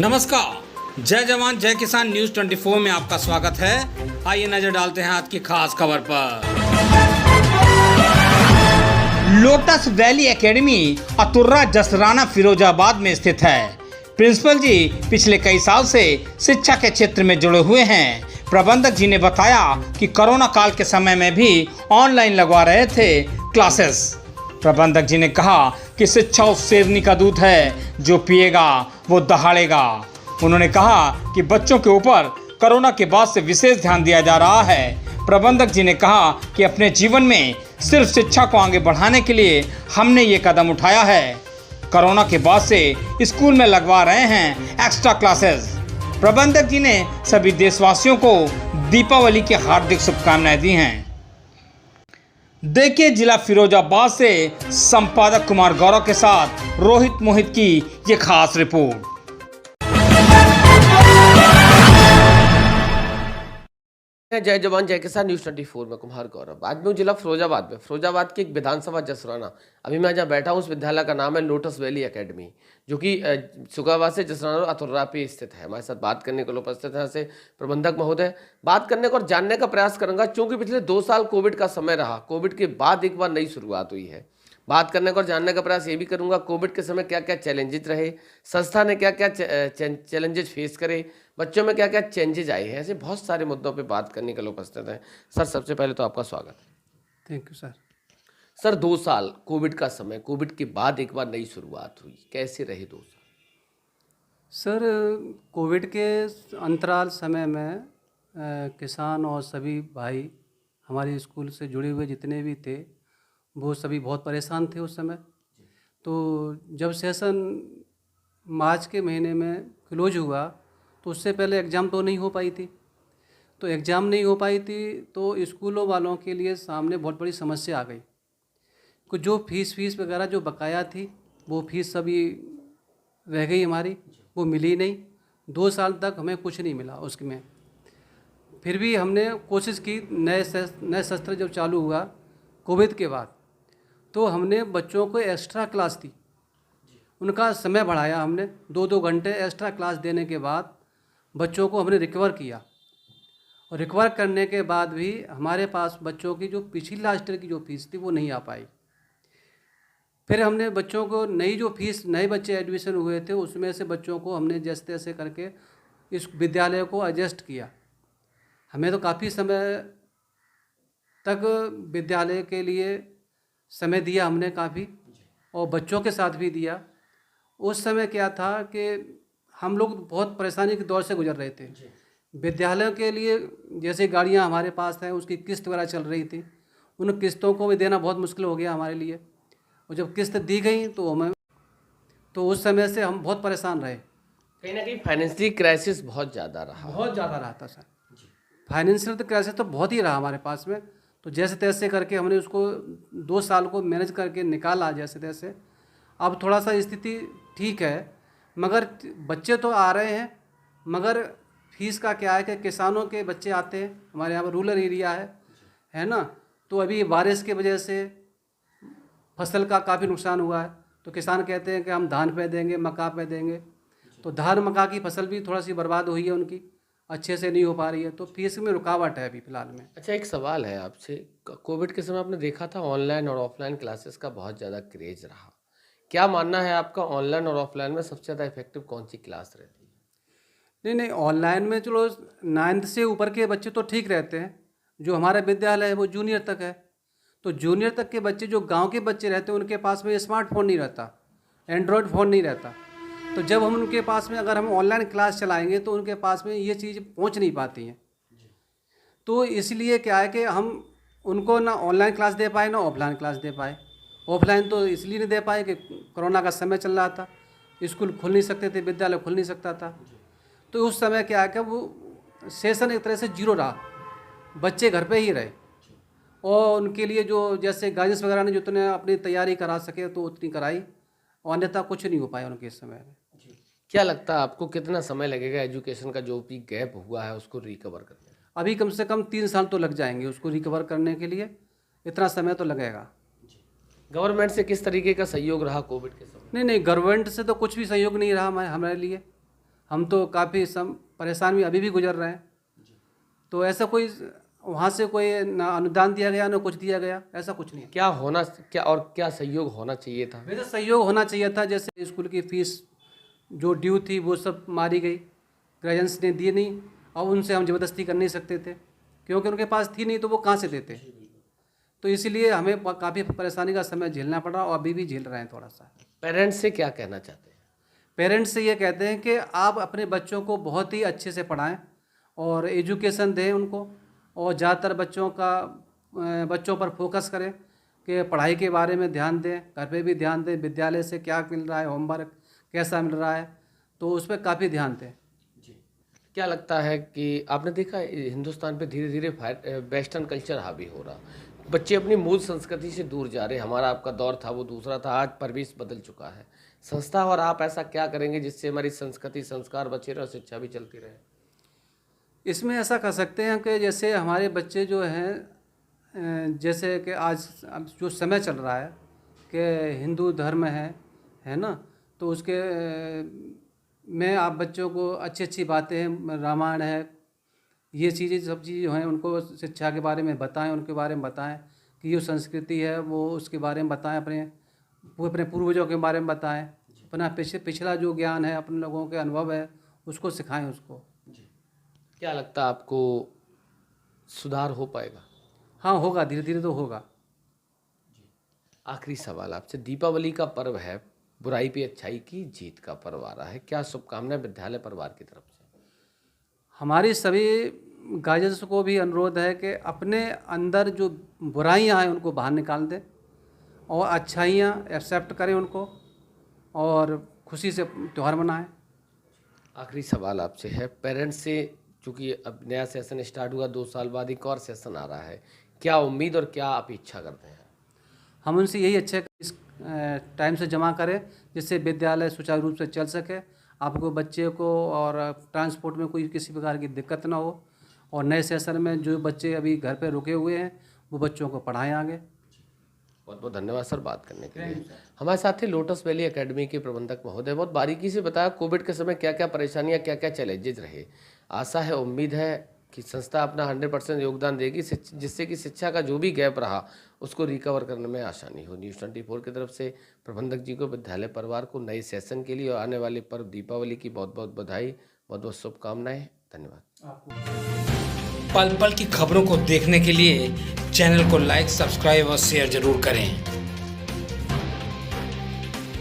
नमस्कार, जय जवान जय किसान न्यूज 24 में आपका स्वागत है। आइए नजर डालते हैं आज की खास खबर पर। Lotus valley academy Aturra Jasrana Firozabad में स्थित है। प्रिंसिपल जी पिछले कई साल से शिक्षा के क्षेत्र में जुड़े हुए हैं। प्रबंधक जी ने बताया कि कोरोना काल के समय में भी ऑनलाइन लगवा रहे थे क्लासेस। प्रबंधक जी ने कहा कि शिक्षा उस शेरनी का दूध है, जो पिएगा वो दहाड़ेगा। उन्होंने कहा कि बच्चों के ऊपर कोरोना के बाद से विशेष ध्यान दिया जा रहा है। प्रबंधक जी ने कहा कि अपने जीवन में सिर्फ शिक्षा को आगे बढ़ाने के लिए हमने ये कदम उठाया है। कोरोना के बाद से स्कूल में लगवा रहे हैं एक्स्ट्रा क्लासेस। प्रबंधक जी ने सभी देशवासियों को दीपावली की हार्दिक शुभकामनाएं दी हैं। देखिए जिला फिरोजाबाद से संपादक कुमार गौरव के साथ रोहित मोहित की ये खास रिपोर्ट। जय जवान जय किसान न्यूज 24 में कुमार गौरव। आज मैं हूँ जिला फिरोजाबाद की एक विधानसभा जसराना। अभी मैं जहाँ बैठा हूँ उस विद्यालय का नाम है लोटस वैली एकेडमी, जो कि सुगावाद से जसराना और अतुर्रा पे स्थित है। हमारे साथ बात करने के लिए उपस्थित है से प्रबंधक महोदय। बात करने को और जानने का प्रयास करूंगा, क्योंकि पिछले 2 साल कोविड का समय रहा। कोविड के बाद एक बार नई शुरुआत हुई है। बात करने को और जानने का प्रयास ये भी करूंगा, कोविड के समय क्या क्या चैलेंजेस रहे, संस्था ने क्या क्या चैलेंजेस फेस करे, बच्चों में क्या क्या चेंजेस आए हैं। ऐसे बहुत सारे मुद्दों पे बात करने के लिए उपस्थित हैं। सर, सबसे पहले तो आपका स्वागत है। Thank you sir. सर, 2 साल कोविड का समय, कोविड के बाद एक बार नई शुरुआत हुई, कैसे रहे 2 साल? सर, कोविड के अंतराल समय में किसान और सभी भाई हमारे स्कूल से जुड़े हुए जितने भी थे वो सभी बहुत परेशान थे उस समय। तो जब सेशन मार्च के महीने में क्लोज हुआ तो उससे पहले एग्ज़ाम तो नहीं हो पाई थी। तो एग्ज़ाम नहीं हो पाई थी तो स्कूलों वालों के लिए सामने बहुत बड़ी समस्या आ गई। कुछ जो फीस वगैरह जो बकाया थी वो फीस सभी रह गई हमारी, वो मिली नहीं। 2 साल तक हमें कुछ नहीं मिला उसमें। फिर भी हमने कोशिश की, नए सत्र जब चालू हुआ कोविड के बाद, तो हमने बच्चों को एक्स्ट्रा क्लास दी, उनका समय बढ़ाया। हमने 2-2 घंटे एक्स्ट्रा क्लास देने के बाद बच्चों को हमने रिकवर किया। और रिकवर करने के बाद भी हमारे पास बच्चों की जो पिछली लास्ट ईयर की जो फीस थी वो नहीं आ पाई। फिर हमने बच्चों को नई जो फीस, नए बच्चे एडमिशन हुए थे उसमें से बच्चों को हमने जैसे तैसे करके इस विद्यालय को एडजस्ट किया। हमें तो काफ़ी समय तक विद्यालय के लिए समय दिया हमने काफ़ी, और बच्चों के साथ भी दिया। उस समय क्या था कि हम लोग बहुत परेशानी के दौर से गुजर रहे थे। विद्यालय के लिए जैसे गाड़ियां हमारे पास हैं, उसकी किस्त वगैरह चल रही थी, उन किस्तों को भी देना बहुत मुश्किल हो गया हमारे लिए। और जब किस्त दी गई तो उस समय से हम बहुत परेशान रहे। कहीं ना कहीं फाइनेंशियल क्राइसिस बहुत ज़्यादा रहा था सर। फाइनेंशियल तो क्राइसिस तो बहुत ही रहा हमारे पास में। तो जैसे तैसे करके हमने उसको 2 साल को मैनेज करके निकाला जैसे तैसे। अब थोड़ा सा स्थिति ठीक है, मगर बच्चे तो आ रहे हैं, मगर फीस का क्या है कि किसानों के बच्चे आते हैं, हमारे यहाँ पर रूरल एरिया है ना। तो अभी बारिश की वजह से फसल का काफ़ी नुकसान हुआ है। तो किसान कहते हैं कि हम धान पे देंगे, मक्का पे देंगे। तो धान मक्का की फसल भी थोड़ा सी बर्बाद हुई है, उनकी अच्छे से नहीं हो पा रही है। तो फीस में रुकावट है अभी फ़िलहाल में। अच्छा, एक सवाल है आपसे। कोविड के समय आपने देखा था ऑनलाइन और ऑफलाइन क्लासेस का बहुत ज़्यादा क्रेज रहा। क्या मानना है आपका, ऑनलाइन और ऑफलाइन में सबसे ज़्यादा इफेक्टिव कौन सी क्लास रहती है? नहीं, ऑनलाइन में चलो 9th से ऊपर के बच्चे तो ठीक रहते हैं। जो हमारा विद्यालय है वो जूनियर तक है। तो जूनियर तक के बच्चे, जो गांव के बच्चे रहते हैं, उनके पास में स्मार्टफोन नहीं रहता, एंड्रॉयड फ़ोन नहीं रहता। तो जब हम उनके पास में अगर हम ऑनलाइन क्लास चलाएंगे तो उनके पास में ये चीज़ पहुंच नहीं पाती हैं। तो इसलिए क्या है कि हम उनको ना ऑनलाइन क्लास दे पाए ना ऑफलाइन क्लास दे पाए। ऑफलाइन तो इसलिए नहीं दे पाए कि कोरोना का समय चल रहा था, स्कूल खुल नहीं सकते थे, विद्यालय खुल नहीं सकता था। तो उस समय क्या है कि वो सेशन एक तरह से जीरो रहा, बच्चे घर पे ही रहे। और उनके लिए जो जैसे गाइडेंस वगैरह ने जितने अपनी तैयारी करा सके तो उतनी कराई, और अन्यथा कुछ नहीं हो पाया उनके इस समय में। क्या लगता है आपको, कितना समय लगेगा एजुकेशन का जो भी गैप हुआ है उसको रिकवर करने में? अभी कम से कम 3 साल तो लग जाएंगे उसको रिकवर करने के लिए, इतना समय तो लगेगा। गवर्नमेंट से किस तरीके का सहयोग रहा कोविड के समय? नहीं, गवर्नमेंट से तो कुछ भी सहयोग नहीं रहा हमारे लिए। हम तो काफ़ी परेशान भी अभी भी गुजर रहे हैं। तो ऐसा कोई वहाँ से कोई ना अनुदान दिया गया ना कुछ दिया गया, ऐसा कुछ नहीं है। क्या सहयोग होना चाहिए था? वैसे सहयोग होना चाहिए था, जैसे स्कूल की फ़ीस जो ड्यू थी वो सब मारी गई, गार्जियंस ने दी नहीं, और उनसे हम ज़बरदस्ती कर नहीं सकते थे क्योंकि उनके पास थी नहीं, तो वो कहाँ से देते। तो इसीलिए हमें काफ़ी परेशानी का समय झेलना पड़ा और अभी भी झेल रहे हैं थोड़ा सा। पेरेंट्स से क्या कहना चाहते हैं? पेरेंट्स से ये कहते हैं कि आप अपने बच्चों को बहुत ही अच्छे से पढ़ाएं और एजुकेशन दें उनको, और ज़्यादातर बच्चों पर फोकस करें कि पढ़ाई के बारे में ध्यान दें, घर पे भी ध्यान दें, विद्यालय से क्या मिल रहा है, होमवर्क कैसा मिल रहा है, तो उस पर काफ़ी ध्यान दें। क्या लगता है कि आपने देखा है हिंदुस्तान पे धीरे धीरे वेस्टर्न कल्चर हावी हो रहा, बच्चे अपनी मूल संस्कृति से दूर जा रहे। हमारा आपका दौर था वो दूसरा था, आज परिवेश बदल चुका है। संस्था और आप ऐसा क्या करेंगे जिससे हमारी संस्कृति संस्कार बचे रहे और शिक्षा भी चलती रहे? इसमें ऐसा कर सकते हैं कि जैसे हमारे बच्चे जो हैं, जैसे कि आज अब जो समय चल रहा है कि हिंदू धर्म है ना, तो उसके में आप बच्चों को अच्छी अच्छी बातें, रामायण है, ये चीज़ें सब चीज़ जो हैं उनको शिक्षा के बारे में बताएं, उनके बारे में बताएं कि जो संस्कृति है वो उसके बारे में बताएं, अपने पूर्वजों के बारे में बताएं, अपना पिछला जो ज्ञान है, अपने लोगों के अनुभव है, उसको सिखाएं उसको। क्या लगता है आपको सुधार हो पाएगा? हाँ, होगा, धीरे धीरे तो होगा। आखिरी सवाल आपसे, दीपावली का पर्व है, बुराई पे अच्छाई की जीत का पर्व आ रहा है, क्या शुभकामनाएं विद्यालय परिवार की तरफ से? हमारी सभी गार्जियंस को भी अनुरोध है कि अपने अंदर जो बुराइयां हैं उनको बाहर निकाल दें और अच्छाइयां एक्सेप्ट करें उनको, और खुशी से त्यौहार मनाएं। आखिरी सवाल आपसे है, पेरेंट्स से, चूँकि अब नया सेशन स्टार्ट हुआ, 2 साल बाद एक और सेशन आ रहा है, क्या उम्मीद और क्या अपेक्षा करते हैं? हम उनसे यही अच्छे इस टाइम से जमा करें जिससे विद्यालय सुचारू रूप से चल सके, आपको बच्चे को और ट्रांसपोर्ट में कोई किसी प्रकार की दिक्कत ना हो, और नए सेशन में जो बच्चे अभी घर पे रुके हुए हैं वो बच्चों को पढ़ाएं आगे। बहुत बहुत धन्यवाद सर बात करने के लिए। हमारे साथ ही लोटस वैली एकेडमी के प्रबंधक महोदय बहुत बारीकी से बताया कोविड के समय क्या क्या परेशानियां, क्या क्या चैलेंजेस रहे। आशा है, उम्मीद है कि संस्था अपना 100% योगदान देगी, जिससे कि शिक्षा का जो भी गैप रहा उसको रिकवर करने में आसानी हो। न्यूज़ 24 की तरफ से प्रबंधक जी को, विद्यालय परिवार को नए सेशन के लिए और आने वाले पर्व दीपावली की बहुत बहुत बधाई, बहुत बहुत शुभकामनाएं। धन्यवाद। पल पल की खबरों को देखने के लिए चैनल को लाइक, सब्सक्राइब और शेयर जरूर करें।